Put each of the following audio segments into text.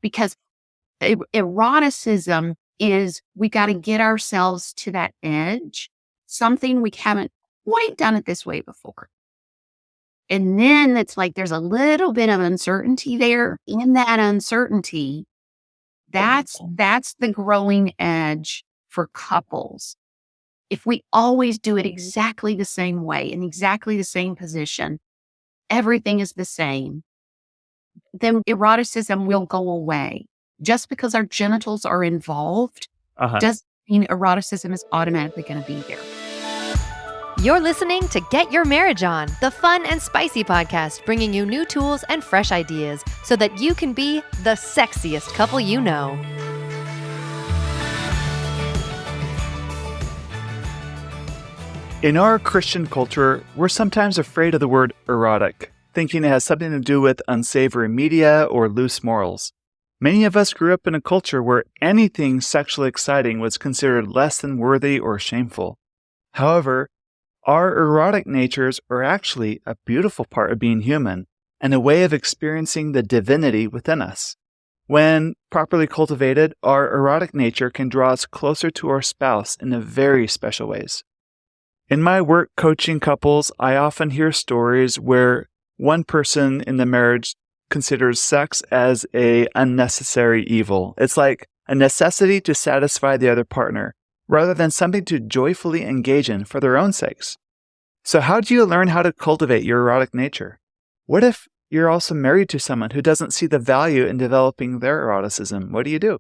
because eroticism is we got to get ourselves to that edge, something we haven't quite done it this way before. And then it's like there's a little bit of uncertainty there. In that uncertainty, that's the growing edge for couples. If we always do it exactly the same way, in exactly the same position, everything is the same, then eroticism will go away. Just because our genitals are involved doesn't mean eroticism is automatically going to be there. You're listening to Get Your Marriage On, the fun and spicy podcast bringing you new tools and fresh ideas so that you can be the sexiest couple you know. In our Christian culture, we're sometimes afraid of the word erotic, thinking it has something to do with unsavory media or loose morals. Many of us grew up in a culture where anything sexually exciting was considered less than worthy or shameful. However, our erotic natures are actually a beautiful part of being human and a way of experiencing the divinity within us. When properly cultivated, our erotic nature can draw us closer to our spouse in very special ways. In my work coaching couples, I often hear stories where one person in the marriage considers sex as an unnecessary evil. It's like a necessity to satisfy the other partner, rather than something to joyfully engage in for their own sakes. So how do you learn how to cultivate your erotic nature? What if you're also married to someone who doesn't see the value in developing their eroticism? What do you do?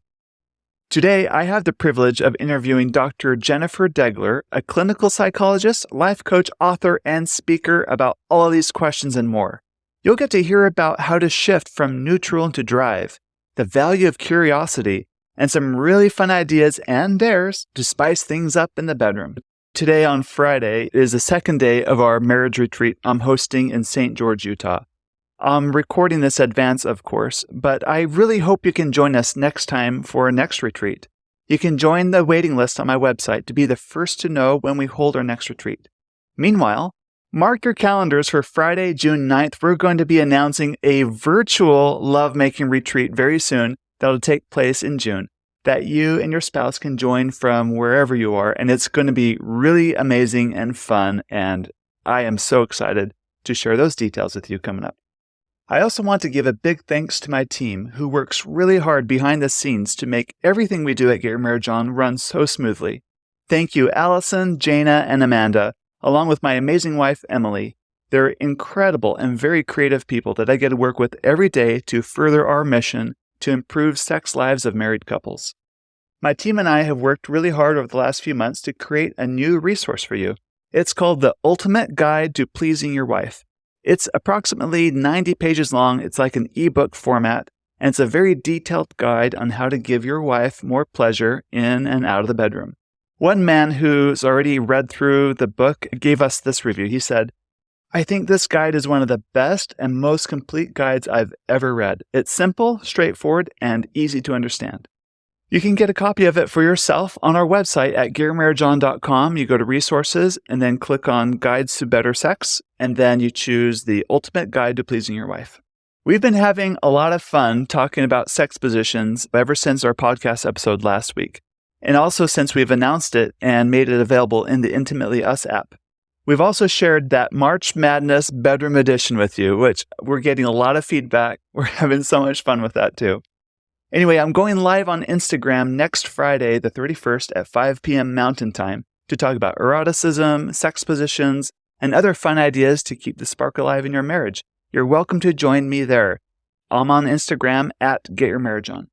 Today, I have the privilege of interviewing Dr. Jennifer Degler, a clinical psychologist, life coach, author, and speaker about all of these questions and more. You'll get to hear about how to shift from neutral into drive, the value of curiosity, and some really fun ideas and dares to spice things up in the bedroom. Today on Friday is the second day of our marriage retreat I'm hosting in St. George, Utah. I'm recording this in advance, of course, but I really hope you can join us next time for our next retreat. You can join the waiting list on my website to be the first to know when we hold our next retreat. Meanwhile, mark your calendars for Friday, June 9th. We're going to be announcing a virtual lovemaking retreat very soon that will take place in June that you and your spouse can join from wherever you are. And it's going to be really amazing and fun. And I am so excited to share those details with you coming up. I also want to give a big thanks to my team who works really hard behind the scenes to make everything we do at Get Your Marriage On run so smoothly. Thank you, Allison, Jana, and Amanda, along with my amazing wife, Emily. They're incredible and very creative people that I get to work with every day to further our mission to improve sex lives of married couples. My team and I have worked really hard over the last few months to create a new resource for you. It's called The Ultimate Guide to Pleasing Your Wife. It's approximately 90 pages long. It's like an ebook format, and it's a very detailed guide on how to give your wife more pleasure in and out of the bedroom. One man who's already read through the book gave us this review. He said, "I think this guide is one of the best and most complete guides I've ever read. It's simple, straightforward, and easy to understand." You can get a copy of it for yourself on our website at getyourmarriageon.com. You go to resources and then click on Guides to Better Sex, and then you choose the Ultimate Guide to Pleasing Your Wife. We've been having a lot of fun talking about sex positions ever since our podcast episode last week, and also since we've announced it and made it available in the Intimately Us app. We've also shared that March Madness Bedroom Edition with you, which we're getting a lot of feedback. We're having so much fun with that too. Anyway, I'm going live on Instagram next Friday, the 31st at 5 p.m. Mountain Time to talk about eroticism, sex positions, and other fun ideas to keep the spark alive in your marriage. You're welcome to join me there. I'm on Instagram at GetYourMarriageOn.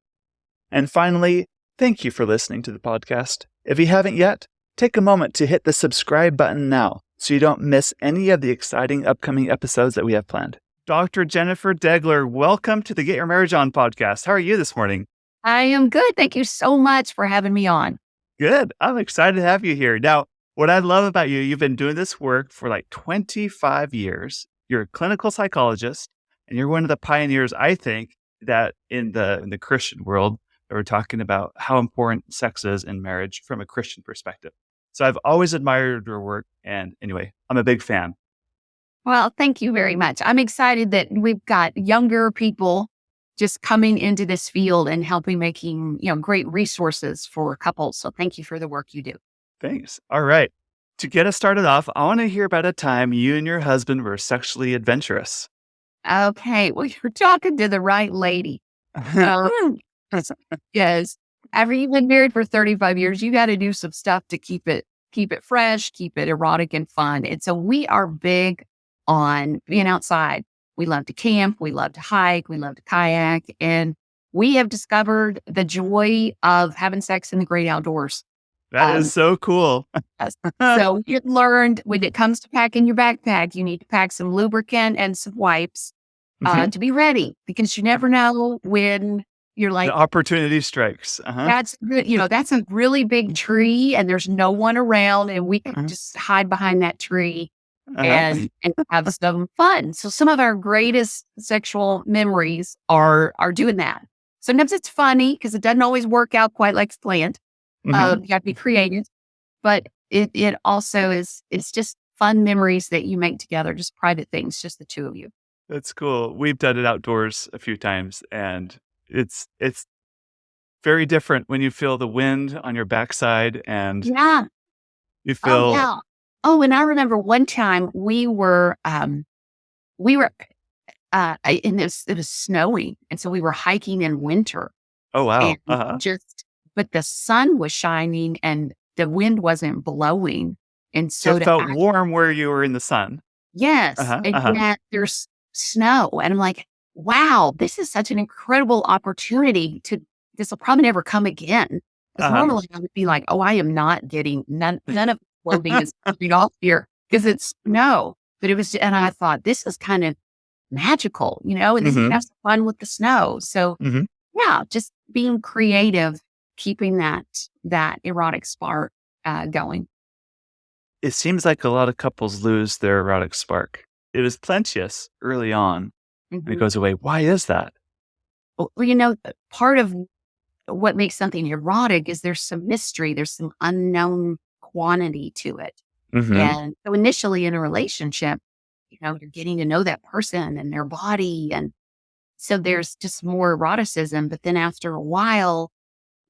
And finally, thank you for listening to the podcast. If you haven't yet, take a moment to hit the subscribe button now so you don't miss any of the exciting upcoming episodes that we have planned. Dr. Jennifer Degler, welcome to the Get Your Marriage On podcast. How are you this morning? I am good. Thank you so much for having me on. Good. I'm excited to have you here. Now, what I love about you, you've been doing this work for like 25 years. You're a clinical psychologist, and you're one of the pioneers, I think, that in the Christian world, that we're talking about how important sex is in marriage from a Christian perspective. So I've always admired your work. And anyway, I'm a big fan. Well, thank you very much. I'm excited that we've got younger people just coming into this field and helping making, great resources for couples. So thank you for the work you do. Thanks. All right. To get us started off, I want to hear about a time you and your husband were sexually adventurous. Okay. Well, you're talking to the right lady. Um, yes. After you've been married for 35 years, you got to do some stuff to keep it fresh, keep it erotic and fun. And so we are big on being outside. We love to camp, we love to hike, we love to kayak, and we have discovered the joy of having sex in the great outdoors. That is so cool. Yes. So you learned when it comes to packing your backpack, you need to pack some lubricant and some wipes Mhm. to be ready, because you never know when you're like, The opportunity strikes. that's good. That's a really big tree and there's no one around, and we can Uh-huh. just hide behind that tree Uh-huh. and have some fun. So some of our greatest sexual memories are doing that. Sometimes it's funny because it doesn't always work out quite like planned. Mhm. You got to be creative, but it also it's just fun memories that you make together, just private things, just the two of you. That's cool. We've done it outdoors a few times, and it's very different when you feel the wind on your backside and Yeah. you Oh feel, yeah. Oh, and I remember one time we were and it was snowing, and so we were hiking in winter, oh and wow. Uh-huh. but the sun was shining and the wind wasn't blowing, and So so it felt warm where you were in the sun. yes, Uh-huh. and Uh-huh. yet there's snow, and I'm like, wow, this is such an incredible opportunity to. This will probably never come again. Because Uh-huh. normally I would be like, oh, I am not getting none of the clothing is coming off here because it's snow. But it was, and I thought this is kind of magical, and this is Mhm. have some fun with the snow. So Mhm. yeah, just being creative, keeping that erotic spark going. It seems like a lot of couples lose their erotic spark. It was plenteous early on and it Mhm. goes away. Why is that? Well, part of what makes something erotic is there's some mystery, there's some unknown quantity to it. Mhm. And so initially in a relationship, you're getting to know that person and their body. And so there's just more eroticism. But then after a while,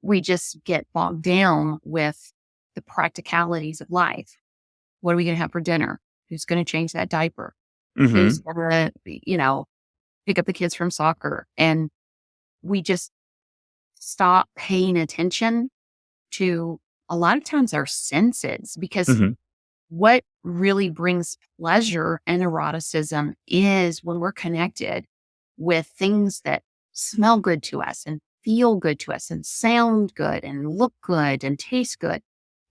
we just get bogged down with the practicalities of life. What are we going to have for dinner? Who's going to change that diaper? Who's Mhm. going to, pick up the kids from soccer? And we just stop paying attention to a lot of times our senses, because Mhm. what really brings pleasure and eroticism is when we're connected with things that smell good to us and feel good to us and sound good and look good and taste good.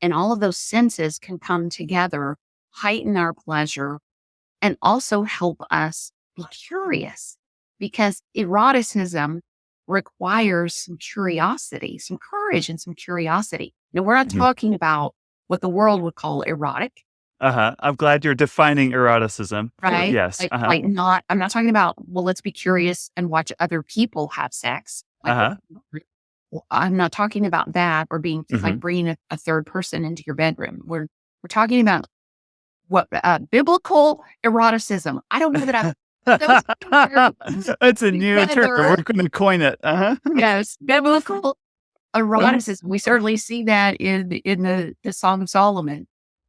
And all of those senses can come together, heighten our pleasure, and also help us be curious, because eroticism requires some curiosity, some courage, and some curiosity. Now, we're not Mhm. talking about what the world would call erotic, Uh-huh. I'm glad you're defining eroticism. right? Yes. Uh-huh. I'm not talking about, well, let's be curious and watch other people have sex. Uh-huh. Well, I'm not talking about that, or being like Mhm. bringing a third person into your bedroom. We're talking about what biblical eroticism. I don't know that I've those two terms That's a new term. We're together. going to coin it. Uh-huh. Yes, biblical eroticism. We certainly see that in the Song of Solomon.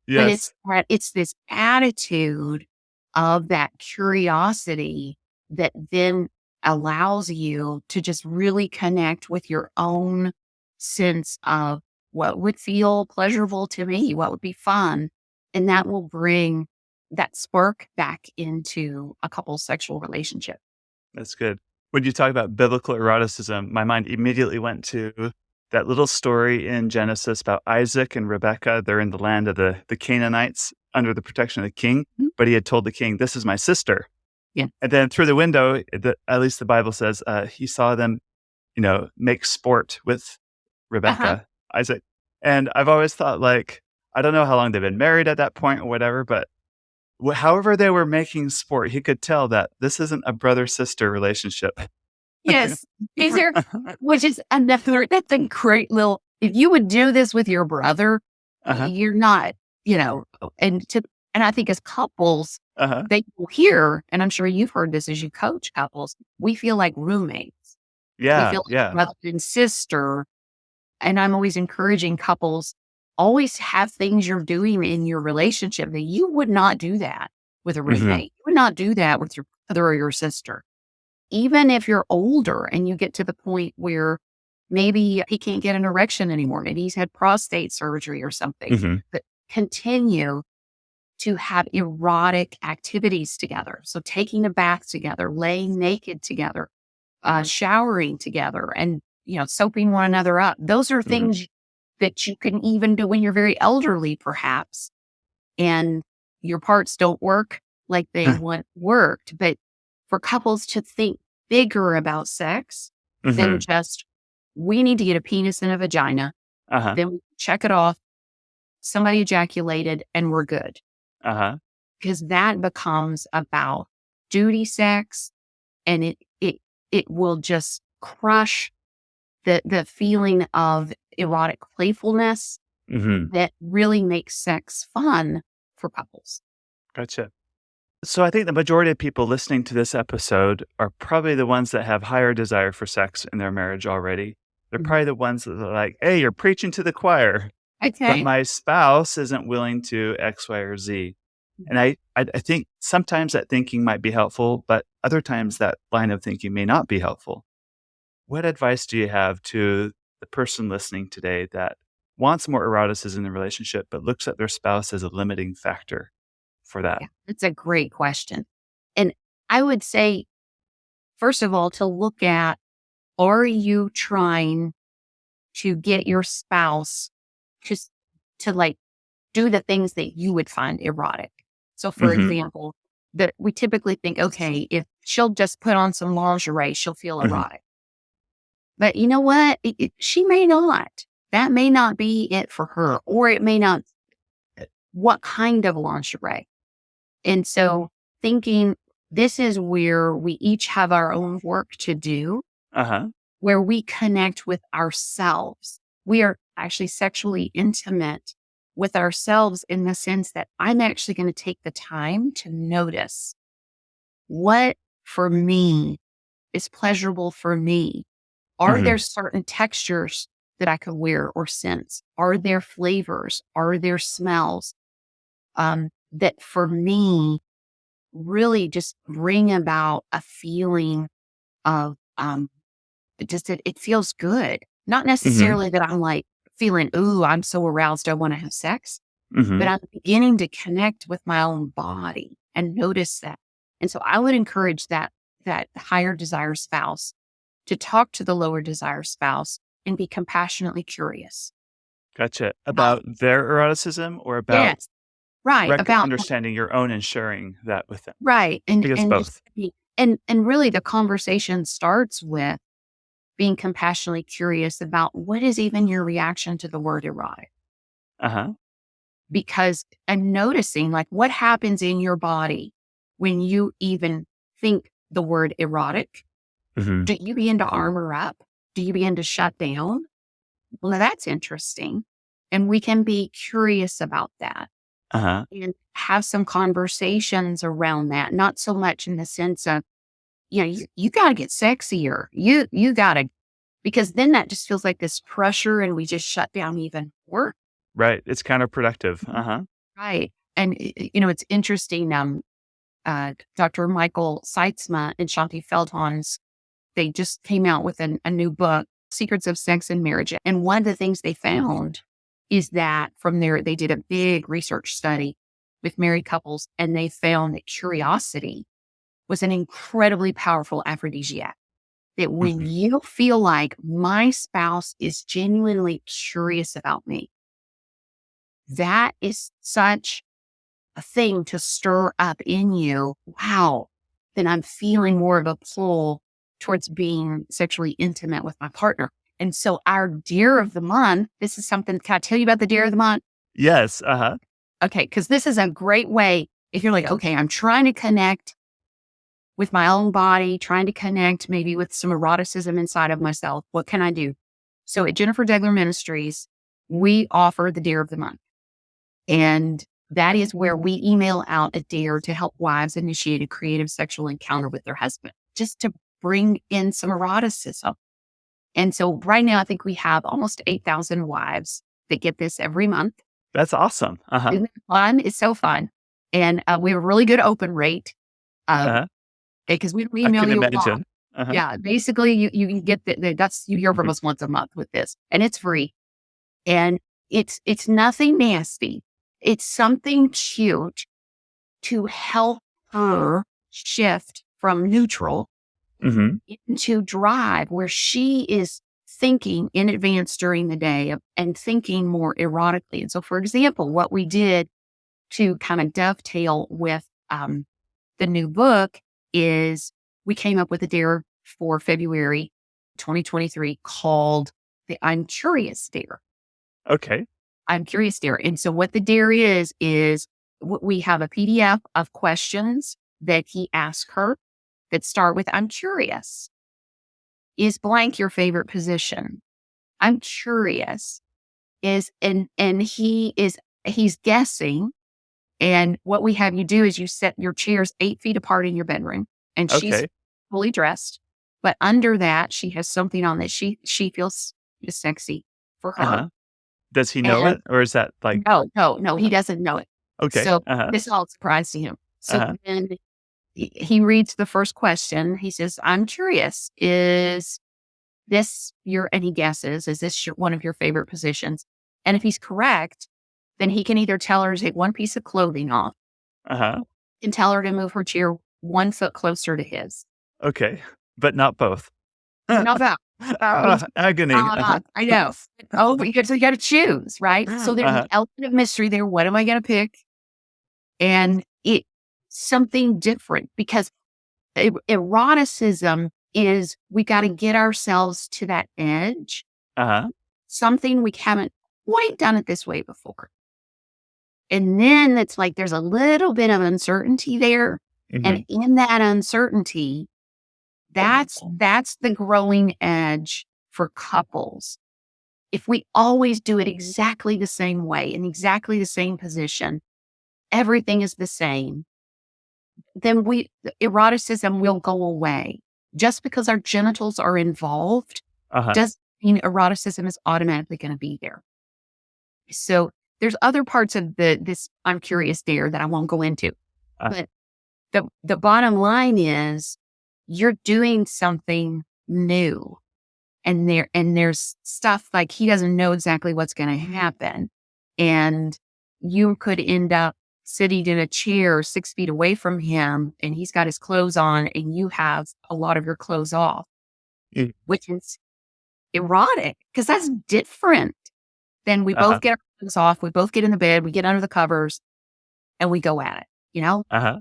But Yes. it's this attitude of that curiosity that then allows you to just really connect with your own sense of what would feel pleasurable to me, what would be fun. And that will bring that spark back into a couple's sexual relationship. That's good. When you talk about biblical eroticism, my mind immediately went to that little story in Genesis about Isaac and Rebekah. They're in the land of the Canaanites under the protection of the king, Mhm. but he had told the king, "This is my sister." Yeah. And then through the window, at least the Bible says, he saw them, make sport with Uh-huh. Rebekah, Isaac. And I've always thought, like, I don't know how long they've been married at that point or whatever, but however they were making sport, he could tell that this isn't a brother-sister relationship. Yes. Is there, which is another, that's a great little, if you would do this with your brother, Uh-huh, you're not, and I think as couples, uh-huh. they will hear, and I'm sure you've heard this as you coach couples, we feel like roommates. We Yeah. feel like Yeah. brother and sister. And I'm always encouraging couples, always have things you're doing in your relationship that you would not do that with a Hmm. roommate. You would not do that with your brother or your sister. Even if you're older and you get to the point where maybe he can't get an erection anymore, maybe he's had prostate surgery or something, Hmm. but continue to have erotic activities together. So taking a bath together, laying naked together, showering together, and soaping one another up. Those are Hmm. things that you can even do when you're very elderly, perhaps, and your parts don't work like they once worked. But for couples to think bigger about sex than Hmm. just, we need to get a penis and a vagina, Uh-huh. then we check it off, somebody ejaculated, and we're good. Uh-huh. Because that becomes about duty sex, and it will just crush the feeling of erotic playfulness Hmm. that really makes sex fun for couples. Gotcha. So I think the majority of people listening to this episode are probably the ones that have higher desire for sex in their marriage already. They're Mhm. probably the ones that are like, hey, you're preaching to the choir, but Okay. my spouse isn't willing to X, Y, or Z. And I think sometimes that thinking might be helpful, but other times that line of thinking may not be helpful. What advice do you have to the person listening today that wants more eroticism in the relationship, but looks at their spouse as a limiting factor for that? Yeah, that's a great question. And I would say, first of all, to look at, are you trying to get your spouse just to like do the things that you would find erotic? So, for Hmm. example, that we typically think, okay, if she'll just put on some lingerie, she'll feel Hmm. erotic. But you know what? She may not. That may not be it for her, or it may not. What kind of lingerie? And so thinking, this is where we each have our own work to do, Uh-huh. where we connect with ourselves. We are actually sexually intimate with ourselves in the sense that I'm actually going to take the time to notice what for me is pleasurable for me. Are Hmm. there certain textures that I could wear or sense? Are there flavors? Are there smells that for me really just bring about a feeling of it feels good. Not Hmm. necessarily that I'm like feeling, ooh, I'm so aroused, I want to have sex, but Hmm. I'm beginning to connect with my own body and notice that. And so I would encourage that higher desire spouse to talk to the lower desire spouse and be compassionately curious. Gotcha. Uh, About their eroticism or about yes, right. About understanding your own and sharing that with them? right. Because And just both. be and really the conversation starts with being compassionately curious about what is even your reaction to the word erotic. Uh-huh. Because I'm noticing like what happens in your body when you even think the word erotic. Hmm. Do you begin to armor up? Do you begin to shut down? Well, now that's interesting. And we can be curious about that Uh-huh. and have some conversations around that. Not so much in the sense of, you got to get sexier. You got to, because then that just feels like this pressure and we just shut down even more. Right. It's counterproductive. Uh-huh. Right. And, it's interesting. Dr. Michael Seitzma and Shanti Feldhans, they just came out with a new book, Secrets of Sex and Marriage. And one of the things they found is that from there, they did a big research study with married couples, and they found that curiosity was an incredibly powerful aphrodisiac. That when Hmm. you feel like my spouse is genuinely curious about me, that is such a thing to stir up in you. Wow. Then I'm feeling more of a pull towards being sexually intimate with my partner. And so our deer of the month, this is something, can I tell you about the deer of the month? Yes. Uh-huh. Okay. Cause this is a great way. If you're like, okay, I'm trying to connect with my own body, trying to connect maybe with some eroticism inside of myself, what can I do? So at Jennifer Degler Ministries, we offer the deer of the month. And that is where we email out a dare to help wives initiate a creative sexual encounter with their husband, just to bring in some eroticism. And so right now, I think we have almost 8,000 wives that get this every month. That's awesome. Uh-huh. Isn't it fun? It's so fun. And we have a really good open rate Uh-huh. because we I email can you a lot. imagine. Uh-huh. Yeah, basically, you can get that's you hear from us once a month with this, and it's free. And it's nothing nasty. It's something cute to help her shift from neutral Mm-hmm. into drive, where she is thinking in advance during the day and thinking more erotically. And so, for example, what we did to kind of dovetail with the new book is we came up with a dare for February 2023 called the I'm Curious Dare. Okay. I'm Curious Dare. And so what the dare is we have a PDF of questions that he asks her that start with I'm curious. Is blank your favorite position? I'm curious. He's guessing. And what we have you do is you set your chairs 8 feet apart in your bedroom, and she's Okay. fully dressed. But under that, she has something on that she feels is sexy for her. Uh-huh. Does he know And it? Or is that like, no, he doesn't know it. okay. So Uh-huh. this is all a surprise to him. So Uh-huh. then he reads the first question. He says, I'm curious, is this and he guesses, is this one of your favorite positions? And if he's correct, then he can either tell her to take one piece of clothing off Uh-huh. and tell her to move her chair 1 foot closer to his. Okay. But not both. Not that. Agony. Uh-huh. I know. Oh, but you got to choose, right? So there's Uh-huh. an element of mystery there. What am I going to pick? And it's something different because eroticism is we got to get ourselves to that edge, Uh-huh. something we haven't quite done it this way before. And then it's like there's a little bit of uncertainty there. Mhm. And in that uncertainty, that's the growing edge for couples. If we always do it exactly the same way, in exactly the same position, everything is the same, then eroticism will go away. Just because our genitals are involved Uh-huh. doesn't mean eroticism is automatically going to be there. So there's other parts of this I'm Curious Dare that I won't go into. Uh. But the bottom line is you're doing something new. And there's stuff like he doesn't know exactly what's going to happen. And you could end up sitting in a chair 6 feet away from him and he's got his clothes on and you have a lot of your clothes off, Mm. which is erotic because that's different. Then we Uh-huh. both get our clothes off. We both get in the bed. We get under the covers and we go at it, Uh-huh.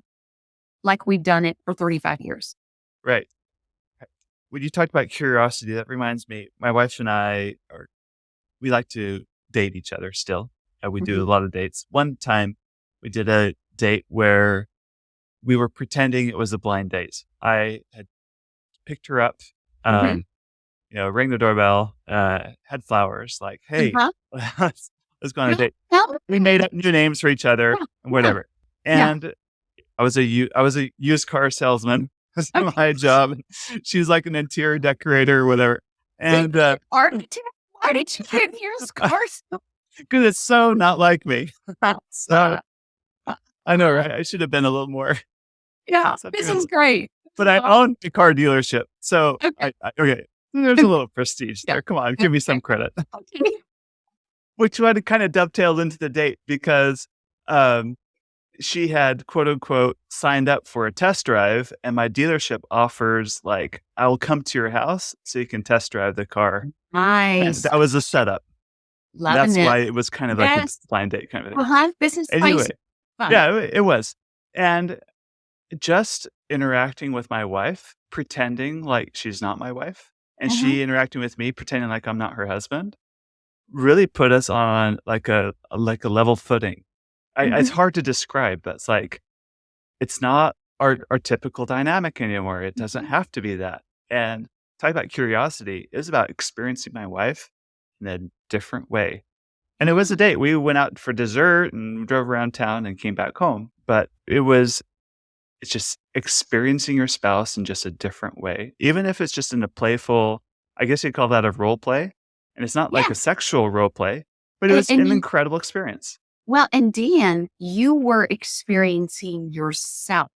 like we've done it for 35 years. Right. When you talked about curiosity, that reminds me, my wife and we like to date each other still. We do a lot of dates. One time we did a date where we were pretending it was a blind date. I had picked her up, Mhm. rang the doorbell, had flowers, like, hey, Uh-huh. let's go on a date. Well, We made up new names for each other yeah, and whatever. yeah. And I was a used car salesman. That's Okay. my job. She was like an interior decorator or whatever. And Architect, why did you get yours, cars? because it's so not like me. So, I know, right? I should have been a little more. yeah, Something this else. is great. But I own a car dealership. So, Okay. okay. There's a little prestige Yeah. there. Come on, give me some credit. Okay. Which would kind of dovetailed into the date because she had quote unquote signed up for a test drive, and my dealership offers like, I will come to your house so you can test drive the car. And Nice. that was a setup. Loving That's it. why it was kind of like Yes. a blind date kind of thing. Uh-huh. This is Anyway, spicy. Fun. yeah, it was. And just interacting with my wife, pretending like she's not my wife, and she interacting with me, pretending like I'm not her husband, really put us on like a level footing. It's hard to describe, but it's like, it's not our typical dynamic anymore. It doesn't have to be that. And talk about curiosity is about experiencing my wife in a different way. And it was a date. We went out for dessert and drove around town and came back home. But it's just experiencing your spouse in just a different way. Even if it's just in a playful, I guess you'd call that a role play. And it's not like Yeah. a sexual role play, but it was And an you, incredible experience. well, and Dan, you were experiencing yourself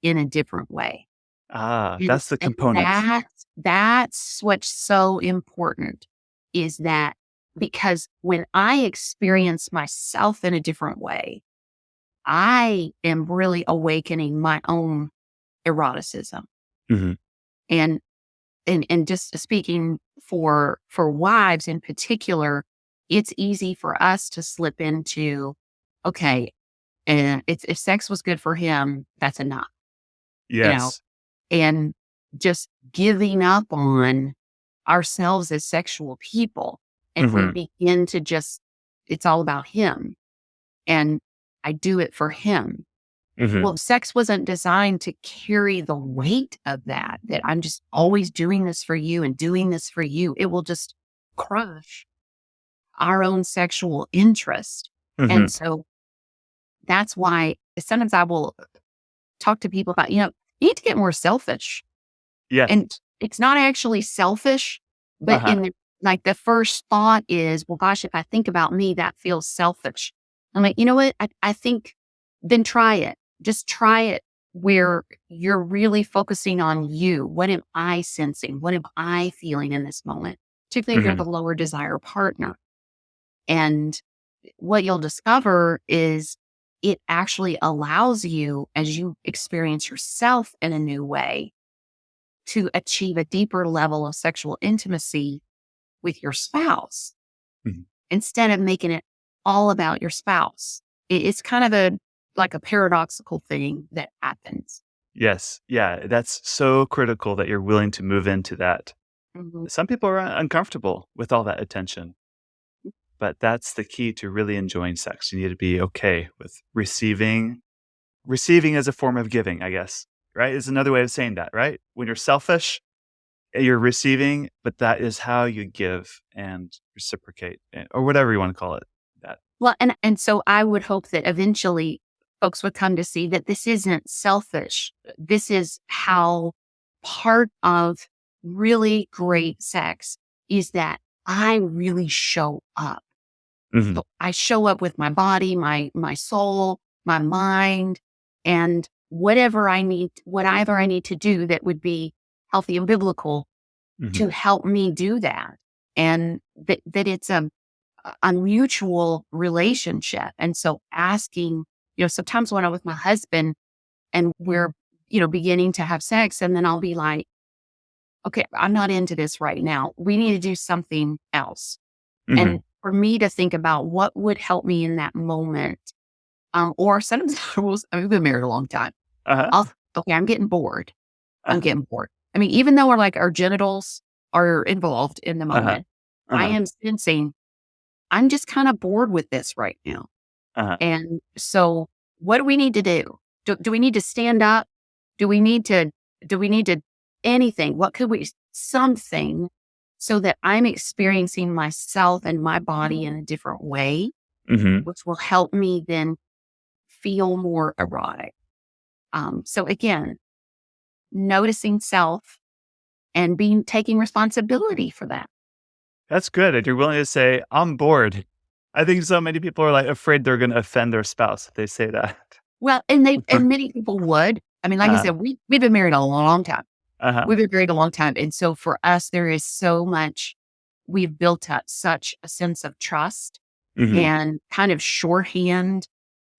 in a different way. Ah, And, that's the and component. that's what's so important is that because when I experience myself in a different way, I am really awakening my own eroticism. Hmm. And and just speaking for wives in particular, it's easy for us to slip into, okay, and it's if sex was good for him, that's enough, you know, Yes. and just giving up on ourselves as sexual people. And we Hmm. begin to just, it's all about him. And I do it for him. Hmm. Well, sex wasn't designed to carry the weight of that I'm just always doing this for you and doing this for you. It will just crush our own sexual interest. Hmm. And so that's why sometimes I will talk to people about, you need to get more selfish. Yes. And it's not actually selfish, but Uh-huh. like the first thought is, well, gosh, if I think about me, that feels selfish. I'm like, you know what? I think then try it. Just try it where you're really focusing on you. What am I sensing? What am I feeling in this moment? Particularly if you're Hmm. the lower desire partner. And what you'll discover is it actually allows you, as you experience yourself in a new way, to achieve a deeper level of sexual intimacy with your spouse Hmm. instead of making it all about your spouse. It's kind of like a paradoxical thing that happens. Yes. Yeah. That's so critical that you're willing to move into that. Mhm. Some people are uncomfortable with all that attention, but that's the key to really enjoying sex. You need to be okay with receiving. Receiving as a form of giving, I guess, right? Is another way of saying that, right? When you're selfish, you're receiving, but that is how you give and reciprocate, or whatever you want to call it. That. Well, and so I would hope that eventually folks would come to see that this isn't selfish. This is how part of really great sex is that I really show up. Hmm. So I show up with my body, my soul, my mind, and whatever I need to do that would be healthy and biblical Hmm. to help me do that. And that it's a mutual relationship. And so asking, sometimes when I'm with my husband and we're, beginning to have sex, and then I'll be like, okay, I'm not into this right now. We need to do something else. Hmm. And for me to think about what would help me in that moment. Or sometimes we've been married a long time. Uh-huh. Okay, I'm getting bored. I'm Uh-huh. getting bored. I mean, even though we're like our genitals are involved in the Uh-huh. moment, I Uh-huh. am sensing I'm just kind of bored with this right now. Uh-huh. And so what do we need to do? Do we need to stand up? Do we need to, anything? What could we, something so that I'm experiencing myself and my body in a different way, Hmm. which will help me then feel more erotic. So again, noticing self and taking responsibility for that. That's good. And you're willing to say, I'm bored. I think so many people are like afraid they're going to offend their spouse if they say that. Well, and many people would. I mean, like I Uh, said, we've been married a long time. uh-huh. We've been married a long time. And so for us, there is so much, we've built up such a sense of trust Hmm. and kind of shorthand.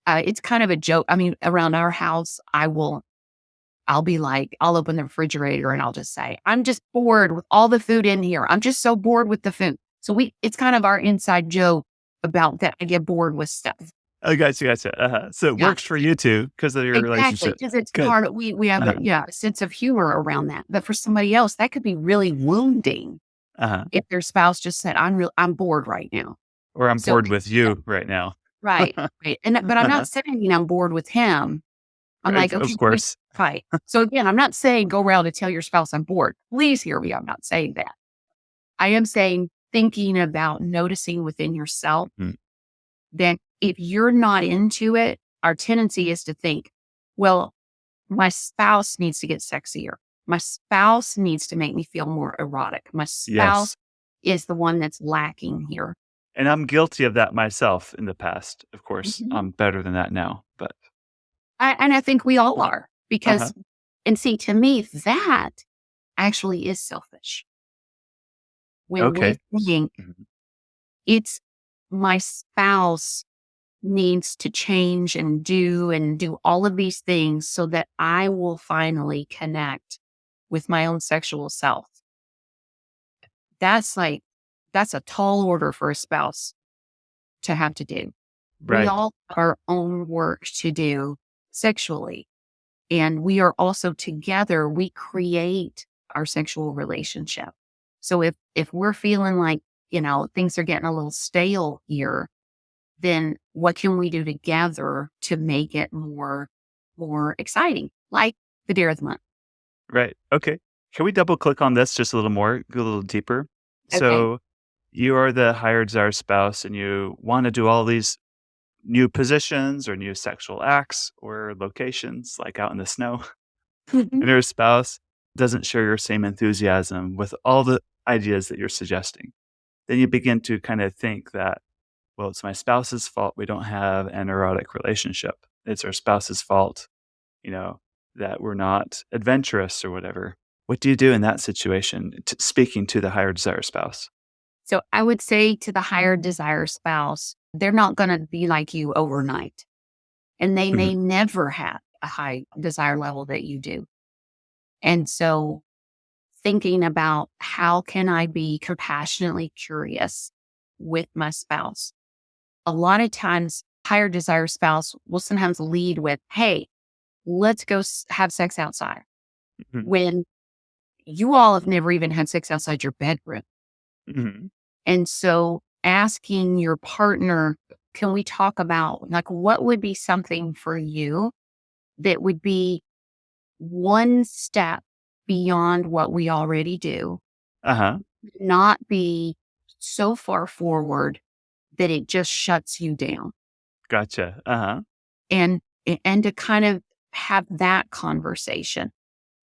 It's kind of a joke. I mean, around our house, I'll be like, I'll open the refrigerator and I'll just say, I'm just bored with all the food in here. I'm just so bored with the food. So it's kind of our inside joke about that. I get bored with stuff. Oh, gotcha, gotcha. Uh-huh. So it Yeah, works for you two because of your exactly. relationship. Because it's Good. part of, we have Uh-huh. a sense of humor around that. But for somebody else, that could be really wounding Uh-huh. if their spouse just said, I'm bored right now. Or I'm So bored with you right now. right, right. But I'm not Uh-huh. saying I'm bored with him. I'm Right, like, of okay, we course. fight. So again, I'm not saying go around and tell your spouse I'm bored. Please hear me. I'm not saying that. I am saying thinking about noticing within yourself Mm. that if you're not into it, our tendency is to think, well, my spouse needs to get sexier. My spouse needs to make me feel more erotic. My spouse Yes. is the one that's lacking here. And I'm guilty of that myself in the past. Of course, Mhm. I'm better than that now, but And I think we all are uh-huh. because, and see, to me, that actually is selfish when we Okay. think Mhm. it's my spouse needs to change and do all of these things so that I will finally connect with my own sexual self. That's like, that's a tall order for a spouse to have to do. We Right. all have our own work to do sexually. And we are also together, we create our sexual relationship. So if we're feeling like, things are getting a little stale here, then what can we do together to make it more exciting? Like the Dare of the Month. Right. Okay. Can we double click on this just a little more, go a little deeper? Okay. So you are the higher desire spouse and you want to do all these new positions or new sexual acts or locations like out in the snow. Mhm. And your spouse doesn't share your same enthusiasm with all the ideas that you're suggesting. Then you begin to kind of think that, well, it's my spouse's fault we don't have an erotic relationship. It's our spouse's fault, you know, that we're not adventurous or whatever. What do you do in that situation, speaking to the higher desire spouse? So I would say to the higher desire spouse, they're not going to be like you overnight. And they Mhm. may never have a high desire level that you do. And so thinking about how can I be compassionately curious with my spouse? A lot of times, higher desire spouse will sometimes lead with, hey, let's go have sex outside. Mhm. When you all have never even had sex outside your bedroom. Mhm. And so asking your partner, can we talk about like what would be something for you that would be one step beyond what we already do, Uh-huh. not be so far forward that it just shuts you down. Gotcha. Uh-huh. And to kind of have that conversation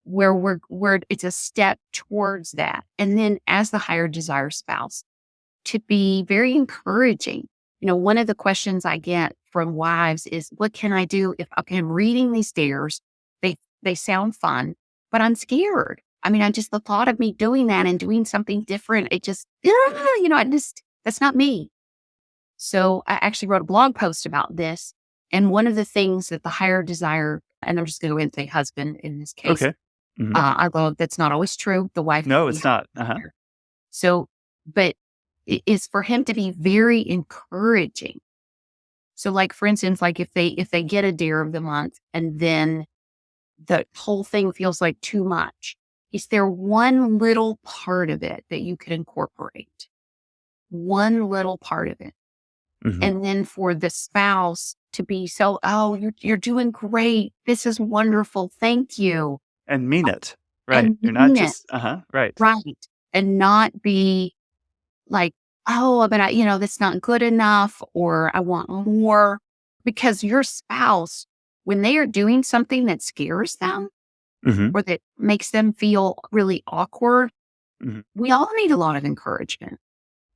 where where it's a step towards that. And then as the higher desire spouse, to be very encouraging. One of the questions I get from wives is, what can I do if okay, I'm reading these dares? They sound fun, but I'm scared. I mean, I just the thought of me doing that and doing something different, it just, I just that's not me. So I actually wrote a blog post about this. And one of the things that the higher desire, and I'm just going to go and say husband in this case, Okay. Mhm. although that's not always true. The wife can No, be it's not. Uh-huh. higher. So, but is for him to be very encouraging. So like, for instance, like if they get a dare of the month and then the whole thing feels like too much, is there one little part of it that you could incorporate? One little part of it. Mhm. And then for the spouse to be so, oh, you're doing great. This is wonderful. Thank you. And mean it. Right. And You're not mean it. just uh-huh. Right. Right. And not be like, oh, but that's not good enough, or I want more. Because your spouse, when they are doing something that scares them Mhm. or that makes them feel really awkward, Mhm. we all need a lot of encouragement,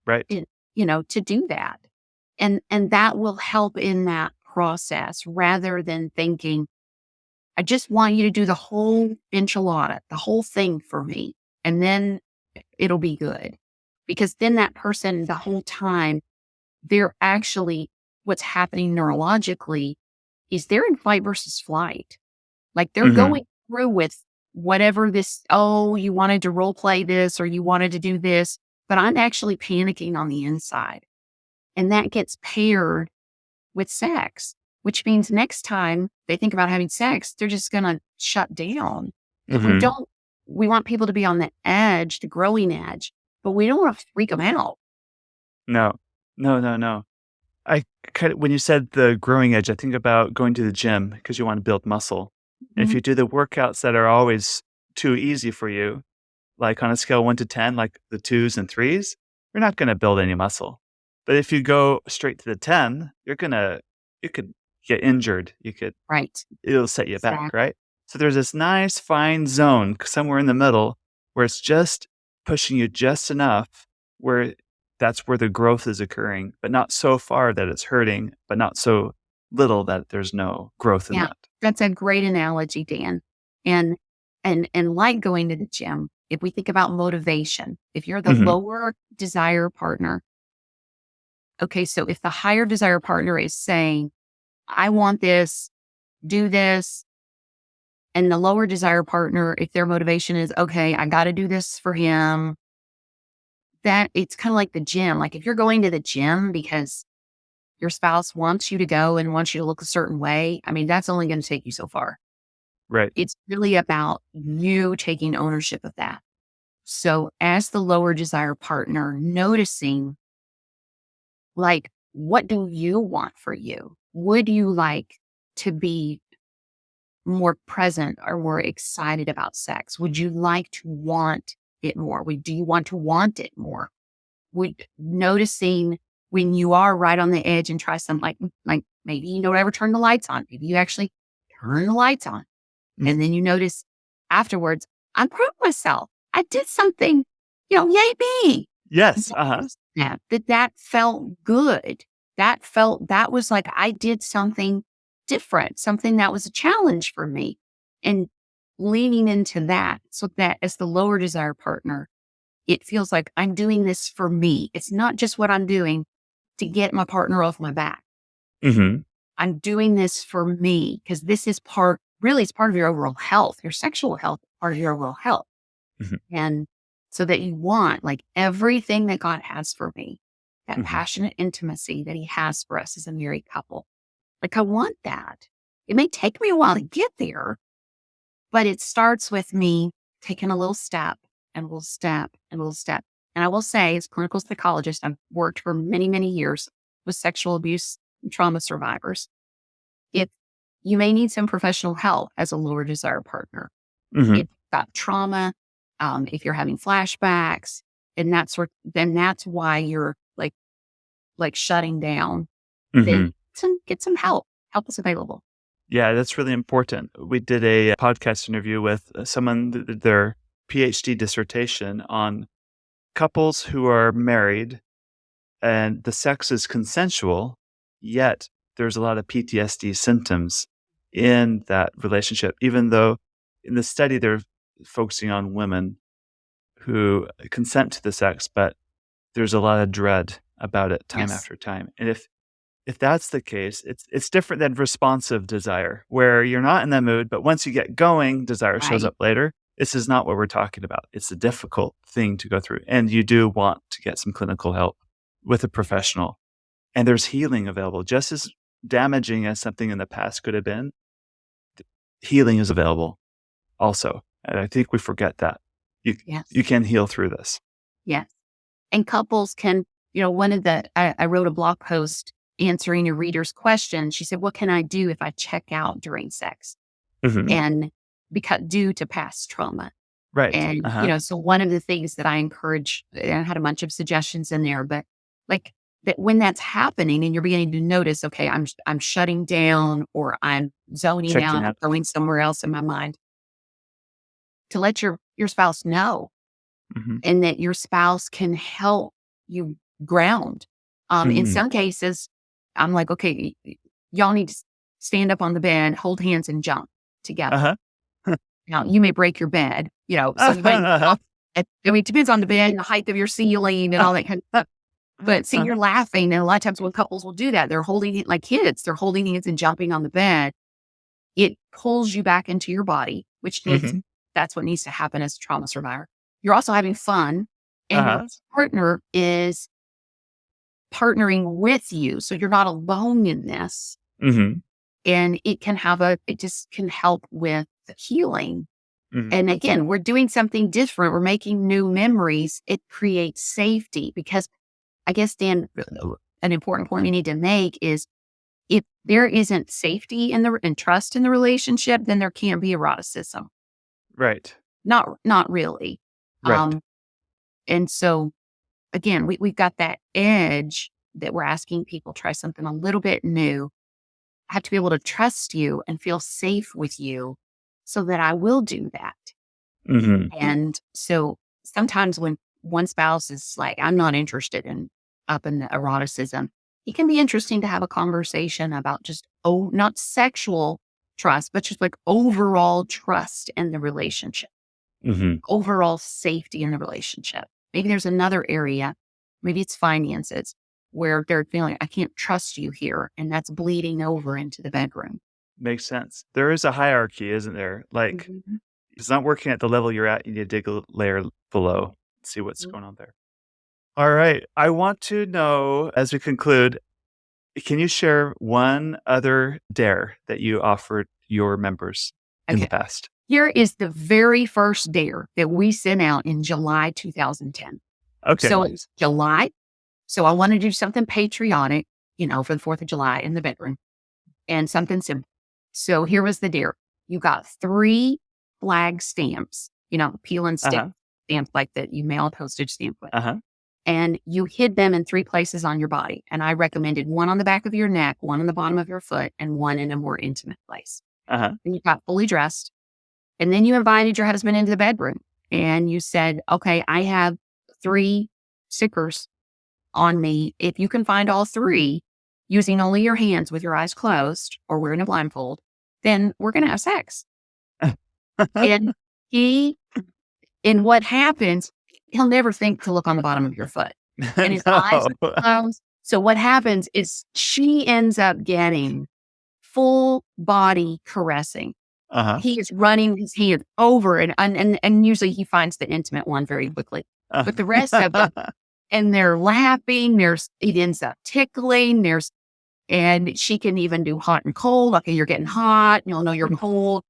Right. in, to do that. And that will help in that process rather than thinking, I just want you to do the whole enchilada, the whole thing for me. And then it'll be good. Because then that person, the whole time, they're actually, what's happening neurologically is they're in fight versus flight. Like they're Mhm. going through with whatever this, oh, you wanted to role play this or you wanted to do this, but I'm actually panicking on the inside. And that gets paired with sex, which means next time they think about having sex, they're just going to shut down. And Mhm. we want people to be on the edge, the growing edge, but we don't want to freak them out. No. No, no, no. I kind of when you said the growing edge, I think about going to the gym because you want to build muscle. And if Mhm. you do the workouts that are always too easy for you, like on a scale 1 to 10, like the 2s and 3s, you're not gonna build any muscle. But if you go straight to the 10, you could get injured. Right. It'll set you back, Exactly. right? So there's this nice fine zone somewhere in the middle where it's just pushing you just enough where that's where the growth is occurring, but not so far that it's hurting, but not so little that there's no growth in Yeah, that. that's a great analogy, Dan. And and like going to the gym, if we think about motivation, if you're the Hmm. lower desire partner, okay, so if the higher desire partner is saying, I want this, do this, and the lower desire partner, if their motivation is, okay, I got to do this for him, that it's kind of like the gym. Like if you're going to the gym because your spouse wants you to go and wants you to look a certain way, I mean, that's only going to take you so far. Right. It's really about you taking ownership of that. So as the lower desire partner, noticing like, what do you want for you? Would you like to be more present or more excited about sex? Would you like to want it more? Do you want to want it more? Would noticing when you are right on the edge and try something like maybe you don't ever turn the lights on. Maybe you actually turn the lights on. Mhm. And then you notice afterwards, I'm proud of myself. I did something, yay me. Yes. Uh-huh. That felt good. That was like I did something different, something that was a challenge for me. And leaning into that so that as the lower desire partner, it feels like I'm doing this for me. It's not just what I'm doing to get my partner off my back. Hmm. I'm doing this for me because this is it's part of your overall health, your sexual health, part of your overall health. Hmm. And so that you want like everything that God has for me, that Hmm. passionate intimacy that he has for us as a married couple. Like I want that. It may take me a while to get there, but it starts with me taking a little step and a little step and a little step. And I will say, as a clinical psychologist, I've worked for many, many years with sexual abuse and trauma survivors. If you may need some professional help as a lower desire partner, Hmm. if you've got trauma, if you're having flashbacks and then that's why you're like shutting down, Hmm. then get some help. Help is available. Yeah, that's really important. We did a podcast interview with someone that did their PhD dissertation on couples who are married and the sex is consensual, yet there's a lot of PTSD symptoms in that relationship, even though in the study they're focusing on women who consent to the sex, but there's a lot of dread about it time Yes. after time. And if that's the case, it's different than responsive desire, where you're not in the mood, but once you get going, desire shows Right. up later. This is not what we're talking about. It's a difficult thing to go through. And you do want to get some clinical help with a professional. And there's healing available. Just as damaging as something in the past could have been, healing is available also. And I think we forget that. You Yes. can heal through this. Yes. And couples can, I wrote a blog post answering a reader's question. She said, what can I do if I check out during sex? Mhm. And because due to past trauma. Right. And, Uh-huh. so one of the things that I encourage, and I had a bunch of suggestions in there, but like that when that's happening and you're beginning to notice, okay, I'm shutting down or I'm zoning Checking out, I'm out. going somewhere else in my mind, to let your spouse know Mhm. and that your spouse can help you ground. In Mhm. some cases, I'm like, okay, y'all need to stand up on the bed, hold hands and jump together. Uh-huh. Now, you may break your bed, so you might, Uh-huh. I mean, it depends on the bed and the height of your ceiling and all that kind of stuff. But see, Uh-huh. you're laughing. And a lot of times when couples will do that, they're holding it like kids, they're holding hands and jumping on the bed. It pulls you back into your body, Mhm. that's what needs to happen as a trauma survivor. You're also having fun and your Uh-huh. partner is partnering with you. So you're not alone in this. Mhm. And it just can help with the healing. Mhm. And again, we're doing something different. We're making new memories. It creates safety because I guess, Dan, an important point we need to make is if there isn't safety and trust in the relationship, then there can't be eroticism. Right. Not really. Right. Um, and so again, we've got that edge that we're asking people try something a little bit new. I have to be able to trust you and feel safe with you so that I will do that. Mm-hmm. And so sometimes when one spouse is like, I'm not interested in up in the eroticism, it can be interesting to have a conversation about just, not sexual trust, but just like overall trust in the relationship, Mm-hmm. overall safety in the relationship. Maybe there's another area, maybe it's finances, where they're feeling, I can't trust you here. And that's bleeding over into the bedroom. Makes sense. There is a hierarchy, isn't there? Like, Mhm. if it's not working at the level you're at, you need to dig a layer below, see what's Mhm. going on there. All right. I want to know, as we conclude, can you share one other dare that you offered your members in the Okay. past? Here is the very first dare that we sent out in July 2010. Okay. So it's July. So I want to do something patriotic, for the 4th of July in the bedroom and something simple. So here was the dare. You got 3 flag stamps, peel and stick Uh-huh. stamps like that you mail a postage stamp with. Uh-huh. And you hid them in 3 places on your body. And I recommended one on the back of your neck, one on the bottom of your foot, and one in a more intimate place. Uh-huh. And you got fully dressed. And then you invited your husband into the bedroom and you said, okay, I have 3 stickers on me. If you can find all 3 using only your hands with your eyes closed or wearing a blindfold, then we're going to have sex. And what happens, he'll never think to look on the bottom of your foot. And his eyes No. are closed. So what happens is she ends up getting full body caressing. Uh-huh. He is running his hand over and usually he finds the intimate one very quickly. But the rest of them, and they're laughing, it ends up tickling, and she can even do hot and cold. Okay, you're getting hot, you'll know you're cold.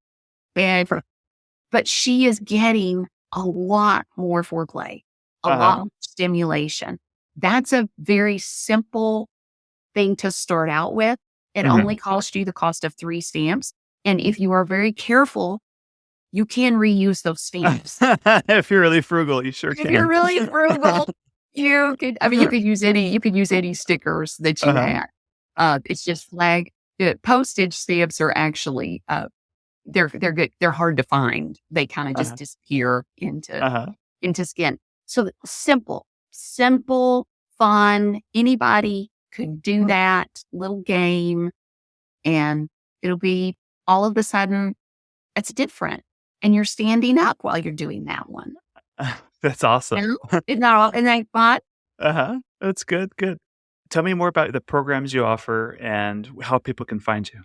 But she is getting a lot more foreplay, a Uh-huh. lot more stimulation. That's a very simple thing to start out with. It Mhm. only costs you the cost of 3 stamps. And if you are very careful, you can reuse those stamps. If you're really frugal, you sure If you're can. really frugal, you could use any stickers that you Uh-huh. have. It's just the postage stamps are actually, they're good. They're hard to find. They kind of just Uh-huh. disappear into Uh-huh. skin. So simple, fun. Anybody could do that little game and it'll be all of a sudden it's different. And you're standing up while you're doing that one. That's awesome. Isn't that all? And I thought, Uh-huh. That's good. Good. Tell me more about the programs you offer and how people can find you.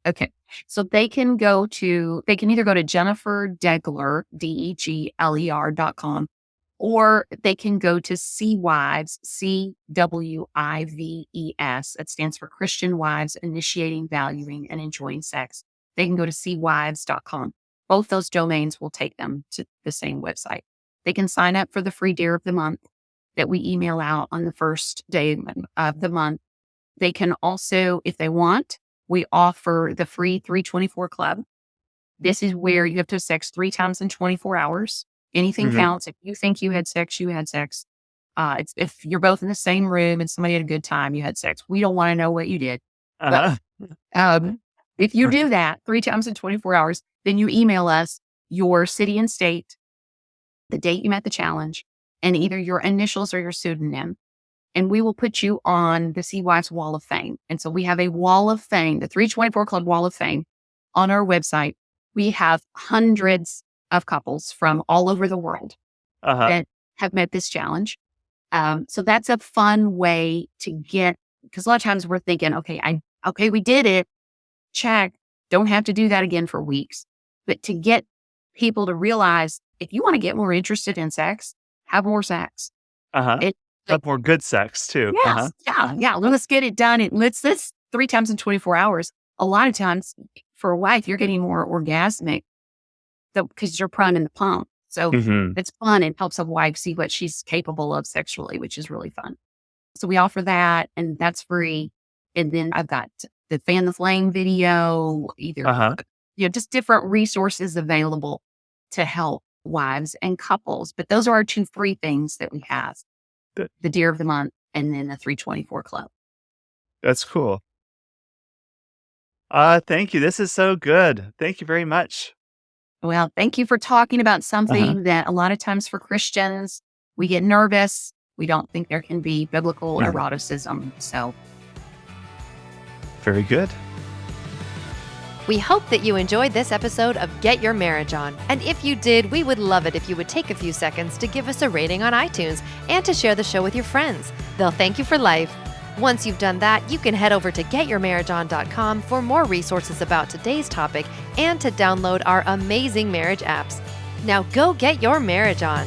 okay. So they can either go to Jennifer Degler, DEGLER.com, or they can go to CWIVES, CWIVES. That stands for Christian Wives Initiating, Valuing, and Enjoying Sex. They can go to CWIVES.com. Both those domains will take them to the same website. They can sign up for the free dare of the month that we email out on the first day of the month. They can also, if they want, we offer the free 324 Club. This is where you have to have sex 3 times in 24 hours. Anything Mhm. counts. If you think you had sex, you had sex. If you're both in the same room and somebody had a good time, you had sex. We don't want to know what you did. But Uh-huh. if you do that 3 times in 24 hours, then you email us your city and state, the date you met the challenge, and either your initials or your pseudonym. And we will put you on the Sea Wives Wall of Fame. And so we have a Wall of Fame, the 324 Club Wall of Fame on our website. We have hundreds of couples from all over the world Uh-huh. that have met this challenge. So that's a fun way to get, because a lot of times we're thinking, okay, we did it. Check. Don't have to do that again for weeks. But to get people to realize if you want to get more interested in sex, have more sex. Uh-huh. It, like, Have more good sex too. Uh-huh. yes, yeah. Let's get it done. Let's 3 times in 24 hours. A lot of times for a wife, you're getting more orgasmic because you're priming the pump. So Mhm. it's fun. It helps a wife see what she's capable of sexually, which is really fun. So we offer that and that's free. And then I've got the Fan the Flame video, Uh-huh. just different resources available to help wives and couples. But those are our 2 free things that we have. Th- The Deer of the Month and then the 324 Club. That's cool. Thank you. This is so good. Thank you very much. Well, thank you for talking about Uh-huh. something that a lot of times for Christians, we get nervous. We don't think there can be biblical Uh-huh. eroticism. So, Very good. We hope that you enjoyed this episode of Get Your Marriage On. And if you did, we would love it if you would take a few seconds to give us a rating on iTunes and to share the show with your friends. They'll thank you for life. Once you've done that, you can head over to getyourmarriageon.com for more resources about today's topic and to download our amazing marriage apps. Now go get your marriage on.